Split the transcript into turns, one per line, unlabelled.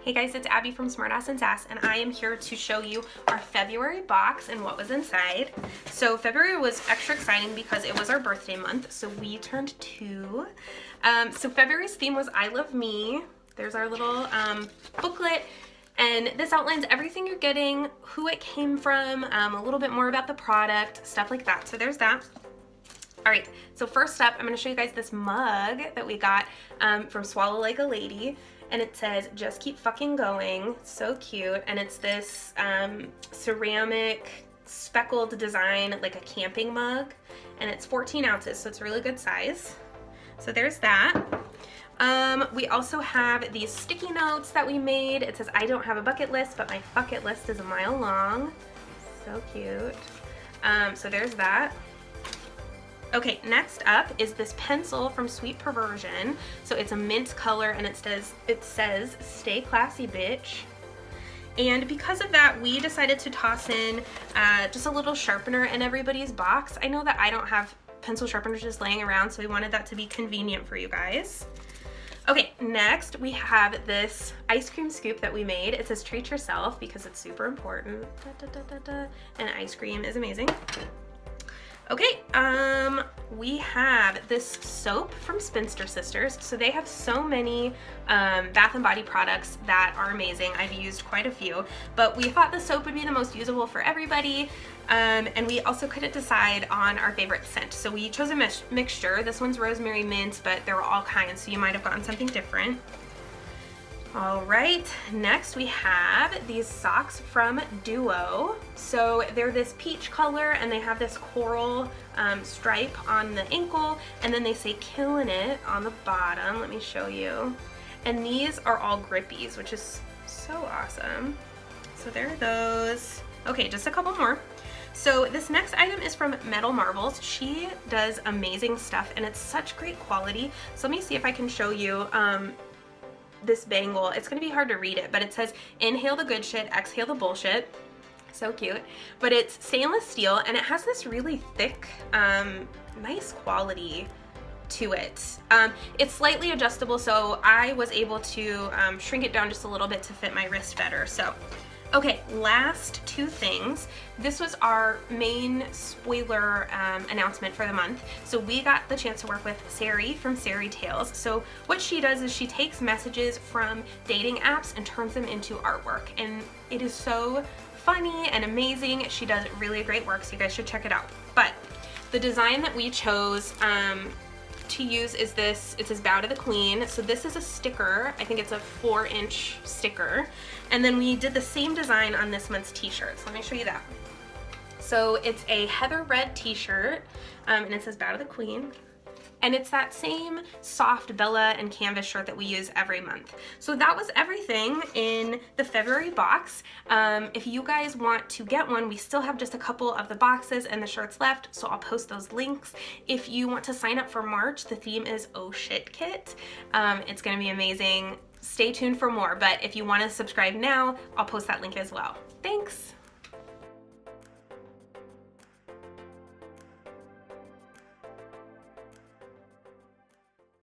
Hey guys, it's Abby from Smartass Sass, and I am here to show you our February box and what was inside. So February was extra exciting because it was our birthday month, so we turned 2. So February's theme was I Love Me. There's our little booklet, and this outlines everything you're getting, who it came from, a little bit more about the product, stuff like that. So there's that. All right, so first up, I'm gonna show you guys this mug that we got from Swallow Like a Lady. And it says, just keep fucking going. So cute. And it's this ceramic speckled design, like a camping mug. And it's 14 ounces, so it's a really good size. So there's that. We also have these sticky notes that we made. It says, I don't have a bucket list, but my bucket list is a mile long. So cute. So there's that. Okay, next up is this pencil from Sweet Perversion. So it's a mint color and it says stay classy, bitch. And because of that, we decided to toss in just a little sharpener in everybody's box. I know that I don't have pencil sharpeners just laying around, so we wanted that to be convenient for you guys. Okay, next we have this ice cream scoop that we made. It says treat yourself because it's super important. And ice cream is amazing. Okay, we have this soap from Spinster Sisters. So they have so many bath and body products that are amazing. I've used quite a few, but we thought the soap would be the most usable for everybody. And we also couldn't decide on our favorite scent. So we chose a mixture. This one's rosemary mint, but there were all kinds, so you might have gotten something different. All right, next we have these socks from Duo. So they're this peach color and they have this coral stripe on the ankle, and then they say killing it on the bottom. Let me show you. And these are all grippies, which is so awesome. So there are those. Okay, just a couple more. So this next item is from Metal Marvels. She does amazing stuff and it's such great quality. So let me see if I can show you this bangle. It's gonna be hard to read it, but it says inhale the good shit, exhale the bullshit. So cute. But it's stainless steel and it has this really thick, nice quality to it. It's slightly adjustable, so I was able to shrink it down just a little bit to fit my wrist better. So okay, last two things. This was our main spoiler announcement for the month. So we got the chance to work with Sari from Sari Tales. So what she does is she takes messages from dating apps and turns them into artwork. And it is so funny and amazing. She does really great work, so you guys should check it out. But the design that we chose to use is this. It says bow to the queen. So this is a sticker. I think it's a 4-inch sticker. And then we did the same design on this month's t-shirt. So let me show you that. So it's a heather red t-shirt and it says bow to the queen. And it's that same soft Bella and canvas shirt that we use every month. So that was everything in the February box. If you guys want to get one, we still have just a couple of the boxes and the shirts left, so I'll post those links. If you want to sign up for March, the theme is Oh Shit Kit. It's gonna be amazing. Stay tuned for more, but if you want to subscribe now, I'll post that link as well. Thanks.